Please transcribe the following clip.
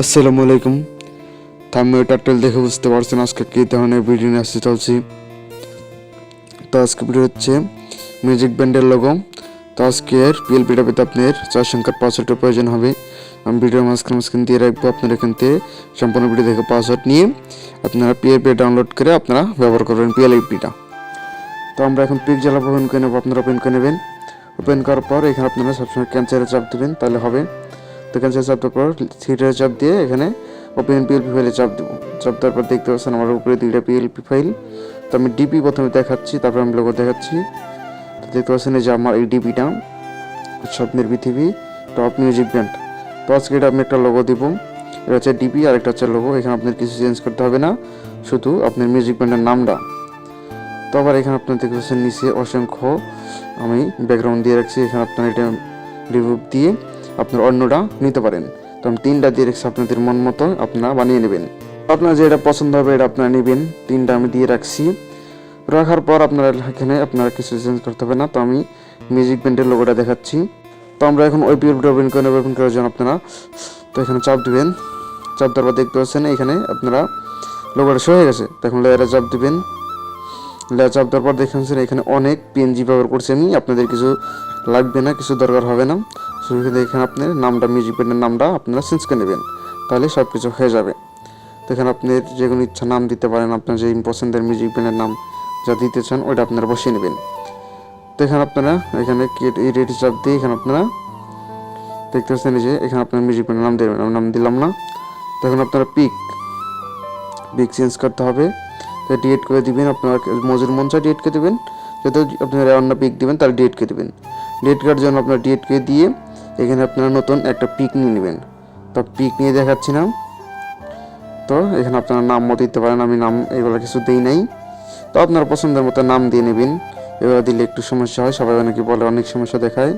আসসালামু আলাইকুম। Thumbnail title দেখে বুঝতে পারছেন আজকে কী ধরনের ভিডিও নিয়ে আসতে চলছি। তো আজকে ভিডিও হচ্ছে মিউজিক ব্যান্ডের লোগো। তো আজকের পিএলপিটা পেতে আপনার 4 সংখ্যার পাসওয়ার্ডের প্রয়োজন হবে। আমি ভিডিওর মাঝখানে দিয়ে রাখবো, আপনার এখান থেকে সম্পূর্ণ ভিডিও দেখে পাসওয়ার্ড নিয়ে আপনারা পিএলপি ডাউনলোড করে আপনারা ব্যবহার করবেন পিএলপিটা। তো আমরা এখন পিকজাল ওপেন করে নেবো, আপনারা ওপেন করে নেবেন। ওপেন করার পর এখানে আপনারা সবসময় ক্যান্সেলে চাপ দেবেন, তাহলে হবে। তো ক্যান্সেলে চাপ দেওয়ার পর থ্রিটারে চাপ দিয়ে এখানে ওপেন পিএলপি ফাইলে চাপ দেবো। চাপ দেওয়ার পর দেখতে পাচ্ছেন আমার উপরে 2টা পিএলপি ফাইল। তো আমি ডিপি প্রথমে দেখাচ্ছি, তারপর আমি লোগো দেখাচ্ছি। তো দেখতে পাচ্ছেন যে আমার এই ডিপিটা স্বপ্নের পৃথিবী টপ মিউজিক ব্যান্ড। তো আজকে এটা আমি একটা লোগো দিব, এটা হচ্ছে ডিপি আর একটা হচ্ছে লোগো। এখানে আপনার কিছু চেঞ্জ করতে হবে না, শুধু আপনার মিউজিক ব্যান্ডের নামটা। তো আবার এখানে আপনার দেখতে পাচ্ছেন নিচে অসংখ্য আমি ব্যাকগ্রাউন্ড দিয়ে রাখছি, এখানে আপনার এটা রিমুভ দিয়ে আপনার অন্যটা নিতে পারেন। তো আমি 3টা দিয়ে রাখছি, আপনাদের মন মতো আপনারা বানিয়ে নেবেন। আপনার যেটা পছন্দ হবে এটা আপনারা নেবেন। 3টা আমি দিয়ে রাখছি। রাখার পর আপনারা এখানে আপনারা কিছু চেঞ্জ করতে হবে না। তো আমি মিউজিক ব্যান্ডের লোগোটা দেখাচ্ছি। তো আমরা এখন ওই পিএলপিটা ওপেন করে নেব। ওপেন করার জন্য আপনারা তো এখানে চাপ দিবেন। চাপ দেওয়ার পর দেখতে পাচ্ছেন এখানে আপনারা লোগোটা শো হয়ে গেছে। তো এখন লেয়ারে চাপ দিবেন। লেয়ার চাপ দেওয়ার পর দেখেছেন এখানে অনেক পিএনজি ব্যবহার করছি আমি, আপনাদের কিছু লাগবে না, কিছু দরকার হবে না। শুধু এখানে আপনার নামটা মিউজিক ব্যান্ডের নামটা আপনারা চেঞ্জ করে নেবেন, তাহলে সব কিছু হয়ে যাবে। তো এখানে আপনার যে কোনো ইচ্ছা নাম দিতে পারেন, আপনার যে পছন্দের মিউজিক ব্যান্ডের নাম যা দিতে চান ওইটা আপনারা বসিয়ে নেবেন। তো এখানে আপনারা এখানে রেডি চাপ দিয়ে এখানে আপনারা দেখতে পাচ্ছেন যে এখানে আপনার মিউজিক ব্যান্ডের নাম দেবেন। আমি নাম দিলাম না। তো এখন আপনারা পিক চেঞ্জ করতে হবে, তো ডিলিট করে দিবেন। আপনারা মজুর মঞ্চা ডিলিট করে দেবেন, যদি আপনারা অন্য পিক দিবেন তাহলে ডিলিট করে দেবেন। ডিলিট করার জন্য আপনারা ডিলিট করে দিয়ে এখানে আপনারা নতুন একটা পিক নিয়ে নেবেন। তো পিক নিয়ে দেখাচ্ছি না। তো এখানে আপনারা নাম মতো দিতে পারেন, আমি নাম এগুলো কিছু দিই নাই। তো আপনারা পছন্দের মতো নাম দিয়ে নেবেন। এগুলো দিলে একটু সমস্যা হয়, সবাই অনেকে বলে অনেক সমস্যা দেখায়।